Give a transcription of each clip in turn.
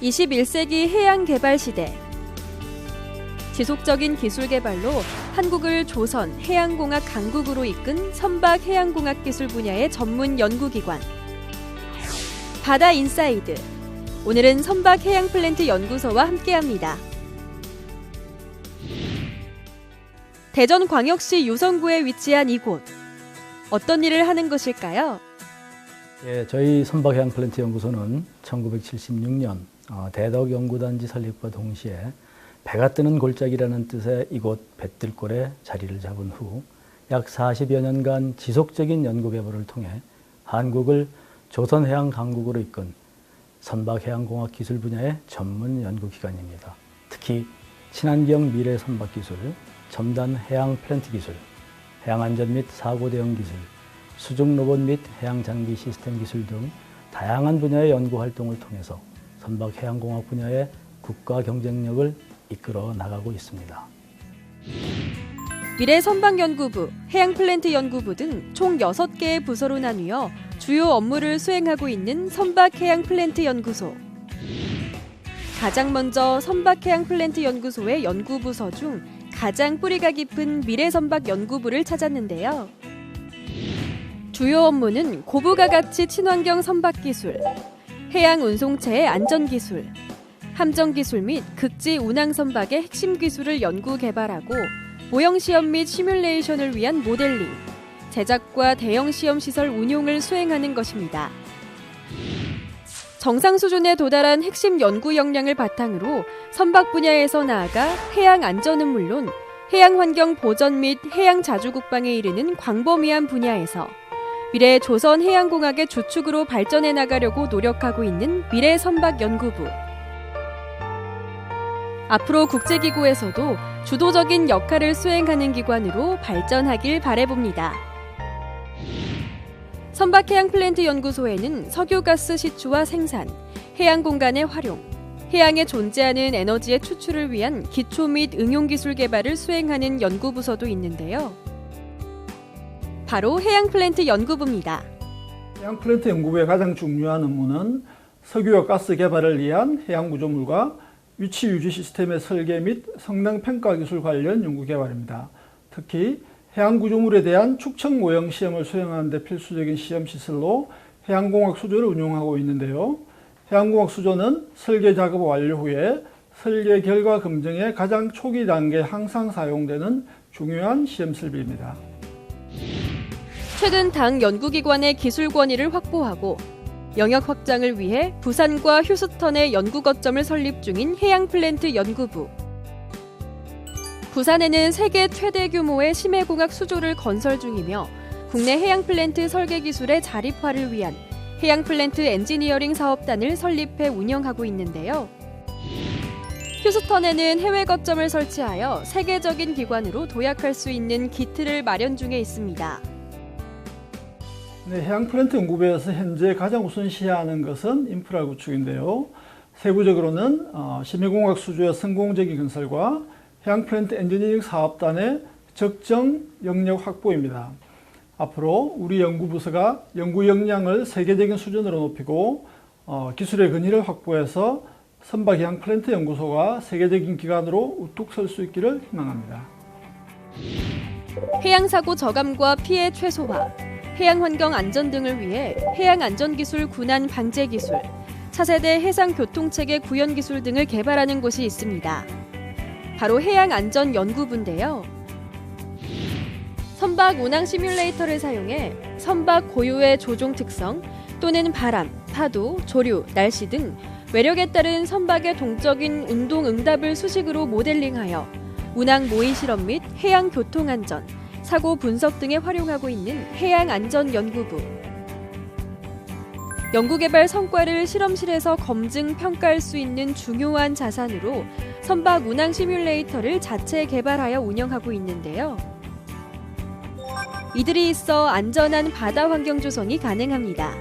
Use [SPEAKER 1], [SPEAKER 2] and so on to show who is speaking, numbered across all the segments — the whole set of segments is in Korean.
[SPEAKER 1] 21세기 해양 개발 시대. 지속적인 기술 개발로 한국을 조선 해양공학 강국으로 이끈 선박 해양공학 기술 분야의 전문 연구기관. 바다 인사이드. 오늘은 선박 해양 플랜트 연구소와 함께합니다. 대전광역시 유성구에 위치한 이곳. 어떤 일을 하는 것일까요?
[SPEAKER 2] 저희 선박해양 플랜트 연구소는 1976년 대덕연구단지 설립과 동시에 배가 뜨는 골짜기라는 뜻의 이곳 뱃들골에 자리를 잡은 후 약 40여 년간 지속적인 연구개발을 통해 한국을 조선해양 강국으로 이끈 선박해양공학 기술 분야의 전문 연구기관입니다. 특히 친환경 미래 선박기술, 첨단 해양 플랜트 기술, 해양안전 및 사고 대응 기술, 수중 로봇 및 해양 장비 시스템 기술 등 다양한 분야의 연구 활동을 통해서 선박 해양공학 분야의 국가 경쟁력을 이끌어 나가고 있습니다.
[SPEAKER 1] 미래선박연구부, 해양플랜트연구부 등 총 6개의 부서로 나뉘어 주요 업무를 수행하고 있는 선박해양플랜트연구소. 가장 먼저 선박해양플랜트연구소의 연구부서 중 가장 뿌리가 깊은 미래선박연구부를 찾았는데요. 주요 업무는 고부가 가치 친환경 선박기술, 해양 운송체의 안전기술, 함정기술 및 극지 운항선박의 핵심 기술을 연구 개발하고 모형시험 및 시뮬레이션을 위한 모델링, 제작과 대형시험 시설 운용을 수행하는 것입니다. 정상 수준에 도달한 핵심 연구 역량을 바탕으로 선박 분야에서 나아가 해양 안전은 물론 해양 환경 보전 및 해양 자주 국방에 이르는 광범위한 분야에서 미래 조선 해양공학의 주축으로 발전해 나가려고 노력하고 있는 미래선박연구부. 앞으로 국제기구에서도 주도적인 역할을 수행하는 기관으로 발전하길 바라봅니다. 선박해양플랜트연구소에는 석유가스 시추와 생산, 해양 공간의 활용, 해양에 존재하는 에너지의 추출을 위한 기초 및 응용기술 개발을 수행하는 연구부서도 있는데요. 바로 해양플랜트 연구부입니다.
[SPEAKER 3] 해양플랜트 연구부의 가장 중요한 업무는 석유와 가스 개발을 위한 해양 구조물과 위치 유지 시스템의 설계 및 성능 평가 기술 관련 연구 개발입니다. 특히 해양 구조물에 대한 축척 모형 시험을 수행하는 데 필수적인 시험 시설로 해양공학 수조를 운용하고 있는데요. 해양공학 수조는 설계 작업 완료 후에 설계 결과 검증의 가장 초기 단계에 항상 사용되는 중요한 시험 설비입니다.
[SPEAKER 1] 최근 당 연구기관의 기술 권위를 확보하고 영역 확장을 위해 부산과 휴스턴에 연구 거점을 설립 중인 해양플랜트 연구부. 부산에는 세계 최대 규모의 심해공학 수조를 건설 중이며 국내 해양플랜트 설계 기술의 자립화를 위한 해양플랜트 엔지니어링 사업단을 설립해 운영하고 있는데요. 휴스턴에는 해외 거점을 설치하여 세계적인 기관으로 도약할 수 있는 기틀을 마련 중에 있습니다.
[SPEAKER 3] 해양플랜트 연구부에서 현재 가장 우선시하는 것은 인프라 구축인데요. 세부적으로는 심해공학 수조의 성공적인 건설과 해양플랜트 엔지니어링 사업단의 적정 영역 확보입니다. 앞으로 우리 연구부서가 연구 역량을 세계적인 수준으로 높이고 기술의 근위를 확보해서 선박해양플랜트 연구소가 세계적인 기관으로 우뚝 설 수 있기를 희망합니다.
[SPEAKER 1] 해양사고 저감과 피해 최소화, 해양환경 안전 등을 위해 해양안전기술 군안 방제 기술, 차세대 해상교통체계 구현 기술 등을 개발하는 곳이 있습니다. 바로 해양안전연구부인데요. 선박 운항 시뮬레이터를 사용해 선박 고유의 조종 특성 또는 바람, 파도, 조류, 날씨 등 외력에 따른 선박의 동적인 운동 응답을 수식으로 모델링하여 운항 모의 실험 및 해양 교통 안전, 사고 분석 등에 활용하고 있는 해양안전연구부. 연구개발 성과를 실험실에서 검증, 평가할 수 있는 중요한 자산으로 선박 운항 시뮬레이터를 자체 개발하여 운영하고 있는데요. 이들이 있어 안전한 바다 환경 조성이 가능합니다.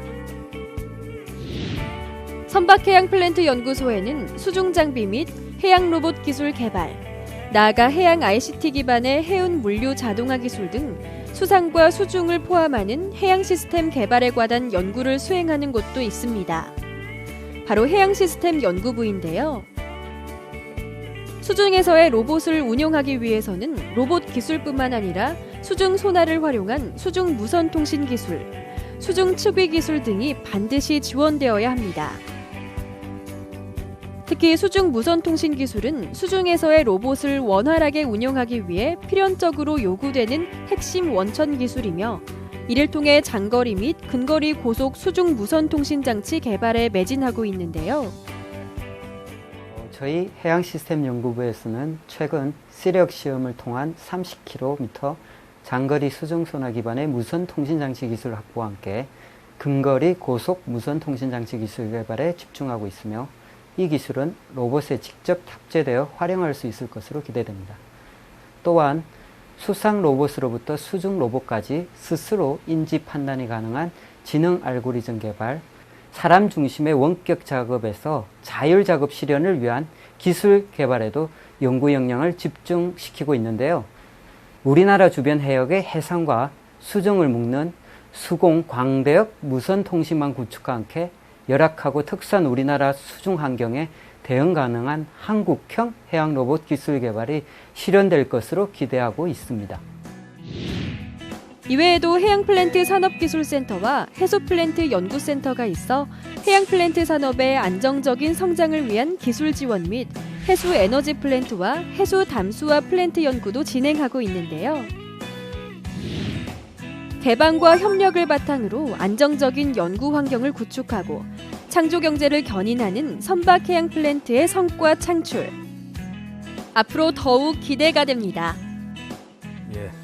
[SPEAKER 1] 선박해양플랜트 연구소에는 수중 장비 및 해양 로봇 기술 개발, 나아가 해양 ICT 기반의 해운 물류 자동화 기술 등 수상과 수중을 포함하는 해양 시스템 개발에 관한 연구를 수행하는 곳도 있습니다. 바로 해양시스템 연구부인데요. 수중에서의 로봇을 운용하기 위해서는 로봇 기술뿐만 아니라 수중 소나를 활용한 수중 무선 통신 기술, 수중 측위 기술 등이 반드시 지원되어야 합니다. 특히 수중 무선 통신 기술은 수중에서의 로봇을 원활하게 운용하기 위해 필연적으로 요구되는 핵심 원천 기술이며, 이를 통해 장거리 및 근거리 고속 수중 무선 통신 장치 개발에 매진하고 있는데요.
[SPEAKER 4] 저희 해양시스템연구부에서는 최근 시력 시험을 통한 30km 장거리 수중소나 기반의 무선 통신장치 기술 확보와 함께 근거리 고속 무선 통신장치 기술 개발에 집중하고 있으며, 이 기술은 로봇에 직접 탑재되어 활용할 수 있을 것으로 기대됩니다. 또한 수상 로봇으로부터 수중 로봇까지 스스로 인지 판단이 가능한 지능 알고리즘 개발, 사람 중심의 원격 작업에서 자율 작업 실현을 위한 기술 개발에도 연구 역량을 집중시키고 있는데요. 우리나라 주변 해역의 해상과 수중을 묶는 수공 광대역 무선 통신망 구축과 함께 열악하고 특수한 우리나라 수중 환경에 대응 가능한 한국형 해양 로봇 기술 개발이 실현될 것으로 기대하고 있습니다.
[SPEAKER 1] 이외에도 해양플랜트 산업기술센터와 해수플랜트 연구센터가 있어 해양플랜트 산업의 안정적인 성장을 위한 기술 지원 및 해수에너지 플랜트와 해수 담수화 플랜트 연구도 진행하고 있는데요. 개방과 협력을 바탕으로 안정적인 연구 환경을 구축하고 창조 경제를 견인하는 선박 해양 플랜트의 성과 창출. 앞으로 더욱 기대가 됩니다.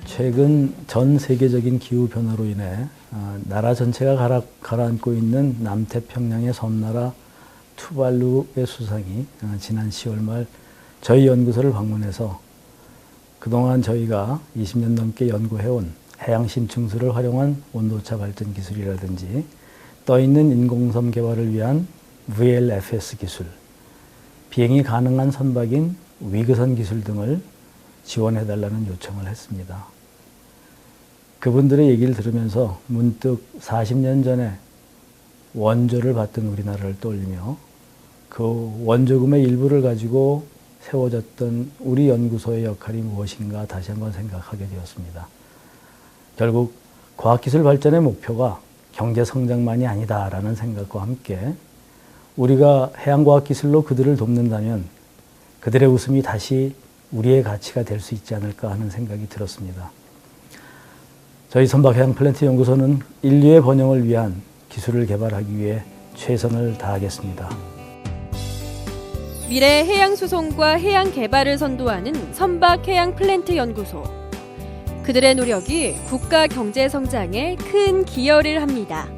[SPEAKER 2] 최근 전 세계적인 기후 변화로 인해 나라 전체가 가라앉고 있는 남태평양의 섬나라 투발루의 수상이 지난 10월 말 저희 연구소를 방문해서 그동안 저희가 20년 넘게 연구해온 해양 심층수를 활용한 온도차 발전 기술이라든지 떠있는 인공섬 개발을 위한 VLFS 기술, 비행이 가능한 선박인 위그선 기술 등을 지원해달라는 요청을 했습니다. 그분들의 얘기를 들으면서 문득 40년 전에 원조를 받던 우리나라를 떠올리며 그 원조금의 일부를 가지고 세워졌던 우리 연구소의 역할이 무엇인가 다시 한번 생각하게 되었습니다. 결국 과학기술 발전의 목표가 경제 성장만이 아니다라는 생각과 함께 우리가 해양과학기술로 그들을 돕는다면 그들의 웃음이 다시 우리의 가치가 될 수 있지 않을까 하는 생각이 들었습니다. 저희 선박해양플랜트 연구소는 인류의 번영을 위한 기술을 개발하기 위해 최선을 다하겠습니다.
[SPEAKER 1] 미래 해양 수송과 해양 개발을 선도하는 선박해양플랜트 연구소. 그들의 노력이 국가 경제 성장에 큰 기여를 합니다.